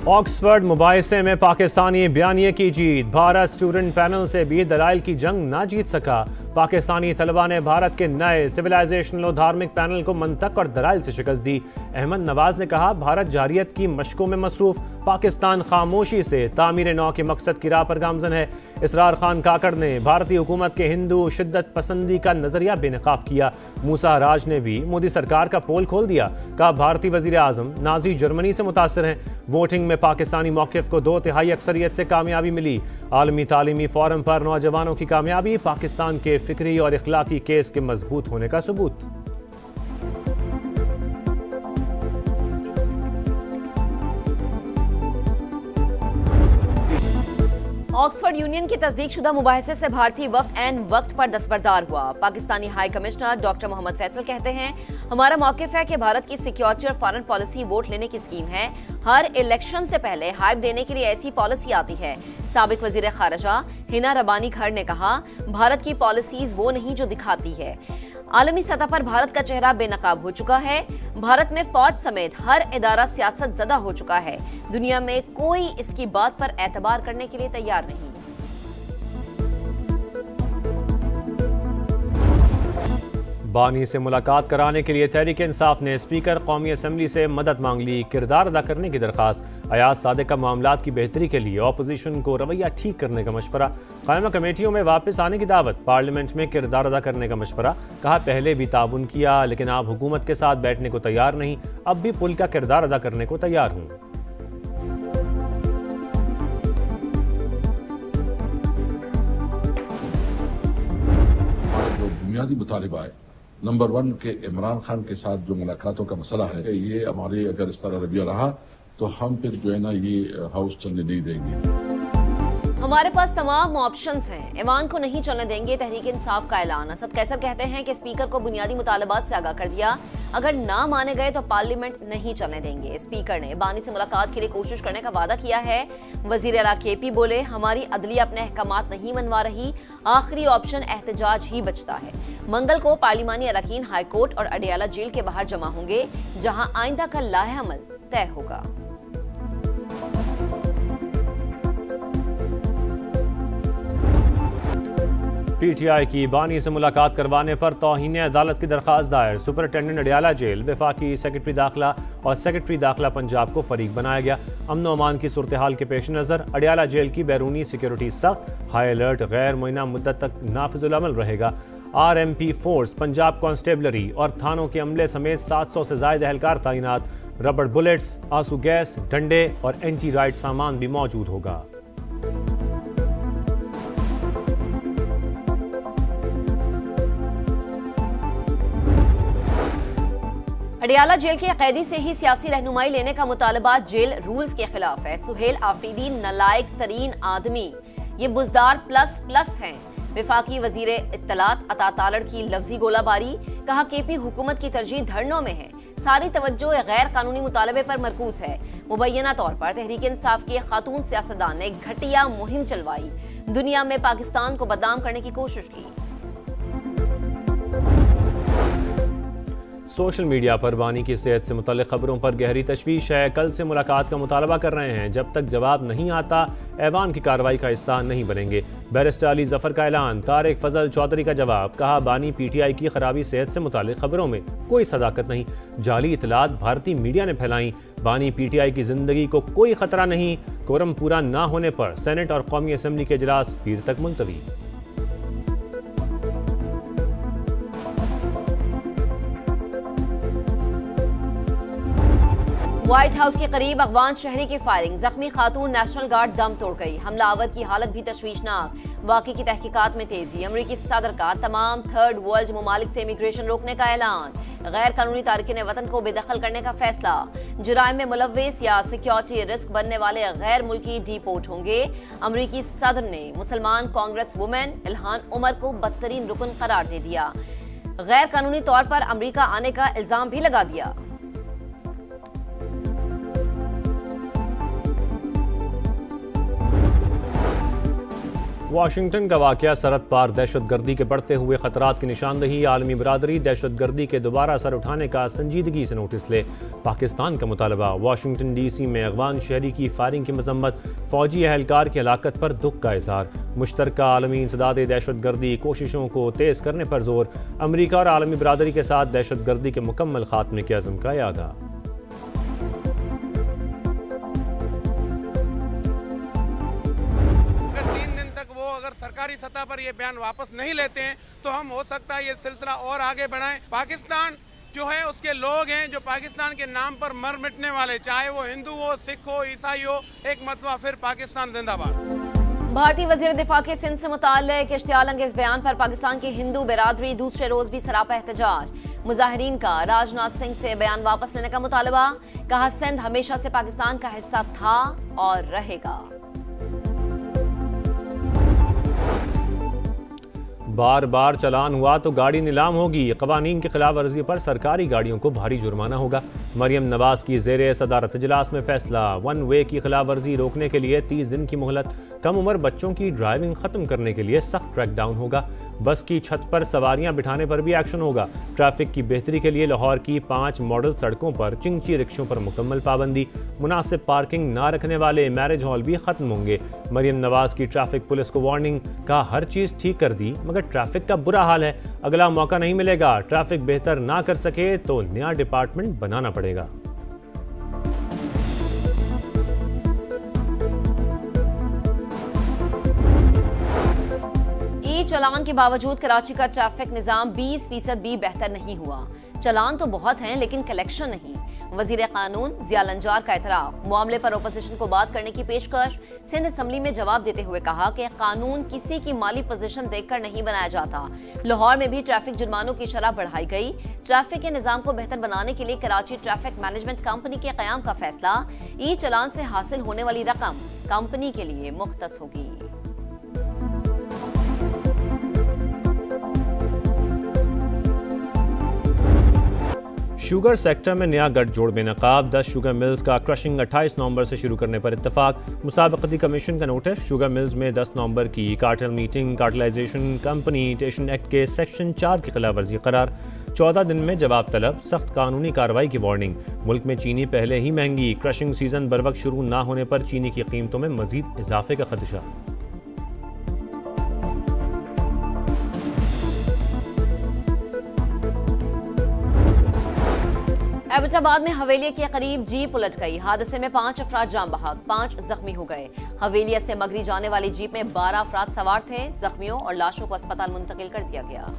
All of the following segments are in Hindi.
ऑक्सफर्ड मुबाहिसे में पाकिस्तानी बयानिए की जीत। भारत स्टूडेंट पैनल से भी दलाइल की जंग ना जीत सका। पाकिस्तानी तलबा ने भारत के नए सिविलाइजेशनल और धार्मिक पैनल को मंतक और दलाइल से शिकस्त दी। अहमद नवाज ने कहा, भारत जारियत की मशकों में मसरूफ, पाकिस्तान खामोशी से तामीर नौ के मकसद की राह पर गामजन है। इसरार खान काकड़ ने भारतीय हुकूमत के हिंदू शिद्दत पसंदी का नजरिया बेनकाब किया। मूसा राज ने भी मोदी सरकार का पोल खोल दिया। कहा, भारतीय वजीर आजम नाजी जर्मनी से मुतासर हैं। वोटिंग में पाकिस्तानी मौक़िफ़ को 2/3 अक्सरियत से कामयाबी मिली। आलमी तालीमी फोरम पर नौजवानों की कामयाबी, पाकिस्तान के फिक्री और इखलाकी केस के मजबूत होने का सबूत। ऑक्सफर्ड यूनियन की तस्दीकशुदा मुबाहिसे से भारतीय वफ्द एन वक्त पर दस्तबरदार हुआ। Pakistani high commissioner doctor Mohammad Faisal कहते हैं, हमारा मौक़िफ़ है कि भारत की सिक्योरिटी और फॉरेन पॉलिसी वोट लेने की स्कीम है। हर इलेक्शन से पहले हाइप देने के लिए ऐसी पॉलिसी आती है। साबिक वजीर खारजा हिना रबानी खर ने कहा, भारत की पॉलिसीज वो नहीं जो दिखाती है। आलमी सतह पर भारत का चेहरा बेनकाब हो चुका है। भारत में फौज समेत हर इदारा सियासत ज़दा हो चुका है। दुनिया में कोई इसकी बात पर एतबार करने के लिए तैयार नहीं। बानी से मुलाकात कराने के लिए तहरीक इंसाफ ने स्पीकर कौमी असम्बली से मदद मांग ली। किरदार अदा करने की दरख्वास्त। अयाज सादिक का मामलात की बेहतरी के लिए अपोजिशन को रवैया ठीक करने का मशवरा। कायमा कमेटियों में वापस आने की दावत। पार्लियामेंट में किरदार अदा करने का मशवरा। कहा, पहले भी ताउन किया लेकिन आप हुकूमत के साथ बैठने को तैयार नहीं। अब भी पुल का किरदार अदा करने को तैयार हूँ। बुनियादी मुतालिबा है, नंबर 1 के इमरान खान के साथ जो मुलाकातों का मसला है, ये हमारे अगर इस तरह रवैया रहा तो हम फिर जो है ना ये हाउस चलने नहीं देंगे। हमारे पास तमाम ऑप्शंस हैं, ईवान को नहीं चलने देंगे, तहरीक इंसाफ का ऐलान। असद कैसर कहते हैं कि स्पीकर को बुनियादी मुतालबात से आगाह कर दिया, अगर ना माने गए तो पार्लियामेंट नहीं चलने देंगे। स्पीकर ने बानी से मुलाकात के लिए कोशिश करने का वादा किया है। वजीर आला केपी बोले, हमारी अदलिया अपने अहकामात नहीं मनवा रही, आखिरी ऑप्शन एहतजाज ही बचता है। मंगल को पार्लिमानी अरकान हाई कोर्ट और अडियाला जेल के बाहर जमा होंगे, जहां आइंदा का लाहे अमल तय होगा। पीटीआई की बानी से मुलाकात करवाने पर तौहीन अदालत की दरख्वास्त दायर। सुपरिटेंडेंट अडियाला जेल, वफाकी सेक्रेटरी दाखिला और सेक्रेटरी दाखिला पंजाब को फरीक बनाया गया। अमन व अमान की सूरत हाल के पेश नज़र अडियाला जेल की बैरूनी सिक्योरिटी सख्त, हाई अलर्ट गैर मुय्यना मुद्दत तक नाफिजुल अमल रहेगा। RMP फोर्स, पंजाब कांस्टेबलरी और थानों के अमले समेत 700 से ज्यादा एहलकार तैनात। रबड़ बुलेट्स, आंसू गैस, डंडे और एंटी राइट सामान भी मौजूद होगा। अडियाला जेल के कैदी से ही सियासी रहनुमाई लेने का मुतालबा जेल रूल्स के खिलाफ है। सुहेल आफरीदी नालायक तरीन आदमी, ये बुजदार प्लस हैं। वफाकी वजीर इत्तलात अता तालड़ की लफ्जी गोलाबारी। कहा, केपी हुकूमत की तरजीह धरनों में है, सारी तवज्जो गैर कानूनी मुतालबे पर मरकूज है। मुबैना तौर पर तहरीक इंसाफ के खातून सियासतदान ने घटिया मुहिम चलवाई, दुनिया में पाकिस्तान को बदनाम करने की कोशिश की। सोशल मीडिया पर बानी की सेहत से मुतल्लिक़ खबरों पर गहरी तशवीश है। कल से मुलाकात का मुतालबा कर रहे हैं। जब तक जवाब नहीं आता, ऐवान की कार्रवाई का हिस्सा नहीं बनेंगे। बैरिस्टर अली जफर का ऐलान। तारिक फजल चौधरी का जवाब। कहा, बानी PTI की खराबी सेहत से मुताल्लिक़ खबरों में कोई सदाकत नहीं, जाली इतलात भारतीय मीडिया ने फैलाई। बानी PTI की जिंदगी को कोई खतरा नहीं। कोरम पूरा ना होने पर सेनेट और कौमी असम्बली के इजलास पीर तक मुलतवी। व्हाइट हाउस के करीब अफगान शहरी की फायरिंग, जख्मी खातून नेशनल गार्ड दम तोड़ गई। हमलावर की हालत भी तशवीशनाक। वाक़े की तहकीकात में तेजी। अमरीकी सदर का तमाम थर्ड वर्ल्ड ममालिक से इमिग्रेशन रोकने का ऐलान। गैर कानूनी तारकिन वतन को बेदखल करने का फैसला। जुराइम में मुलव्विस या सिक्योरिटी रिस्क बनने वाले गैर मुल्की डिपोर्ट होंगे। अमरीकी सदर ने मुसलमान कांग्रेस वुमेन इल्हान उमर को बदतरीन रुकन करार दे दिया। गैर कानूनी तौर पर अमरीका आने का इल्जाम भी लगा दिया। वाशिंगटन का वाकया सरहद पार दहशतगर्दी के बढ़ते हुए खतरात की निशानदही। आलमी बरादरी दहशतगर्दी के दोबारा सर उठाने का संजीदगी से नोटिस ले। पाकिस्तान का मुतालबा। वाशिंगटन DC में अफगान शहरी की फायरिंग की मजम्मत। फौजी एहलकार की हलाकत पर दुख का इजहार। मुश्तरका आलमी इंसदाद दहशतगर्दी कोशिशों को तेज करने पर जोर। अमरीका और आलमी बरादरी के साथ दहशतगर्दी के मुकम्मल खात्मे के अज़्म का यादा। सरकारी सतह पर ये बयान वापस नहीं लेते हैं तो हम हो सकता है ये सिलसिला और आगे बढ़ाएं। पाकिस्तान जो है उसके लोग हैं जो पाकिस्तान के नाम पर मर मिटने वाले, चाहे वो हिंदू हो, सिख हो, ईसाई हो, एक मरतबा फिर पाकिस्तान जिंदाबाद। भारतीय वजीर दिफा के सिंध से मुताल्लिक इश्तियाल अंगेज बयान पर पाकिस्तान की हिंदू बिरादरी दूसरे रोज भी सरापा एहतजाज। मुजाहिरीन का राजनाथ सिंह से बयान वापस लेने का मुतालबा। कहा सिंध हमेशा से पाकिस्तान का हिस्सा था और रहेगा। बार बार चलान हुआ तो गाड़ी नीलाम होगी। कवानीन की खिलाफ वर्जी पर सरकारी गाड़ियों को भारी जुर्माना होगा। मरियम नवाज की ज़ेरे सदारत इजलास में फैसला। वन वे की खिलाफ वर्जी रोकने के लिए 30 दिन की मोहलत। कम उम्र बच्चों की ड्राइविंग खत्म करने के लिए सख्त क्रैकडाउन होगा। बस की छत पर सवारियां बिठाने पर भी एक्शन होगा। ट्रैफिक की बेहतरी के लिए लाहौर की 5 मॉडल सड़कों पर चिंची रिक्शों पर मुकम्मल पाबंदी। मुनासिब पार्किंग ना रखने वाले मैरिज हॉल भी खत्म होंगे। मरियम नवाज की ट्रैफिक पुलिस को वार्निंग। कहा हर चीज ठीक कर दी मगर ट्रैफिक का बुरा हाल है। अगला मौका नहीं मिलेगा। ट्रैफिक बेहतर ना कर सके तो नया डिपार्टमेंट बनाना पड़ेगा। चलान के बावजूद कराची का ट्रैफिक निजाम 20% भी बेहतर नहीं हुआ। चलान तो बहुत हैं लेकिन कलेक्शन नहीं। वजीर कानून जिया लंजार का एतराफ। मामले पर ओपोजिशन को बात करने की पेशकश। सिंध असम्बली में जवाब देते हुए कहा कि कानून किसी की माली पोजीशन देखकर नहीं बनाया जाता। लाहौर में भी ट्रैफिक जुर्मानों की शरह बढ़ाई गई। ट्रैफिक के निजाम को बेहतर बनाने के लिए कराची ट्रैफिक मैनेजमेंट कंपनी के कयाम का फैसला। ई चलान से हासिल होने वाली रकम कंपनी के लिए मुख्तस होगी। शुगर सेक्टर में नया गठजोड़ बेनकाब। 10 शुगर मिल्स का क्रशिंग 28 नवंबर से शुरू करने पर इत्तेफाक। मुसाबकती कमीशन का नोटिस। शुगर मिल्स में 10 नवंबर की कार्टेल मीटिंग। कार्टेलाइजेशन कंपनीटेशन एक्ट के सेक्शन 4 की खिलाफ वर्जी करार। 14 दिन में जवाब तलब। सख्त कानूनी कार्रवाई की वार्निंग। मुल्क में चीनी पहले ही महंगी। क्रशिंग सीजन बर वक्त शुरू ना होने पर चीनी की कीमतों में मजीद इजाफे का खदशा। एबटाबाद में हवेलिया के करीब जीप उलट गई। हादसे में 5 अफराद जान बहक, 5 जख्मी हो गए। हवेलिया से मगरी जाने वाली जीप में 12 अफराद सवार थे। जख्मियों और लाशों को अस्पताल मुंतकिल कर दिया गया।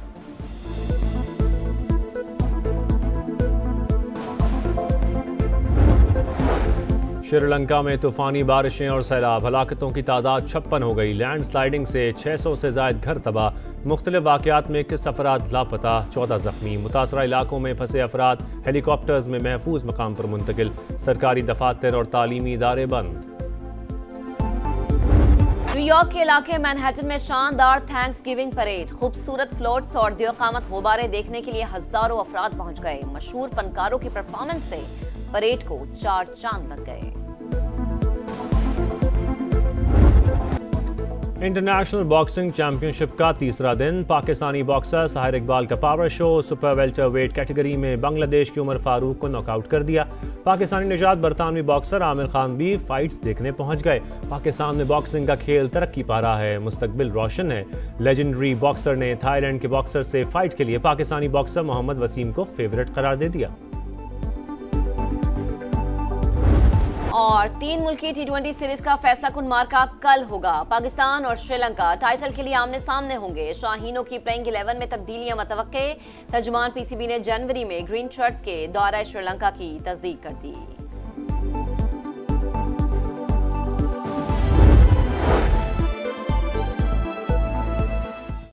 श्रीलंका में तूफानी बारिशें और सैलाब। हलाकतों की तादाद 56 हो गई। लैंड स्लाइडिंग से 600 से जायद घर तबाह। मुख्तलिफ वाक़यात में 21 अफराद लापता, 14 जख्मी। मुतासरा इलाकों में फंसे अफराद हेलीकॉप्टर्स में महफूज मकाम पर मुंतकिल। सरकारी दफातर और तालीमी इदारे बंद। न्यूयॉर्क के इलाके मैनहट्टन में शानदार थैंक्स गिविंग परेड। खूबसूरत फ्लोट्स और दियोकामत गुब्बारे देखने के लिए हजारों अफराद पहुंच गए। मशहूर फनकारों की परफॉर्मेंस से परेड को 4 चांद लग गए। इंटरनेशनल बॉक्सिंग चैंपियनशिप का तीसरा दिन। पाकिस्तानी बॉक्सर साहिर इकबाल का power show. Super welter weight category में बांग्लादेश की उमर फारूक को नॉकआउट कर दिया। पाकिस्तानी निजात बरतानवी बॉक्सर आमिर खान भी फाइट्स देखने पहुंच गए। पाकिस्तान में बॉक्सिंग का खेल तरक्की पा रहा है। मुस्तकबिल रोशन है। लेजेंडरी बॉक्सर ने थाईलैंड के बॉक्सर से फाइट के लिए पाकिस्तानी बॉक्सर मोहम्मद वसीम को फेवरेट करार दे दिया। और 3 मुल्की T20 सीरीज का फैसला कुन मार्का कल होगा। पाकिस्तान और श्रीलंका टाइटल के लिए आमने सामने होंगे। शाहीनों की प्लेइंग 11 में तब्दीलियां मतवक्के। तर्जुमान PCB ने जनवरी में ग्रीन शर्ट्स के दौरा श्रीलंका की तस्दीक कर दी।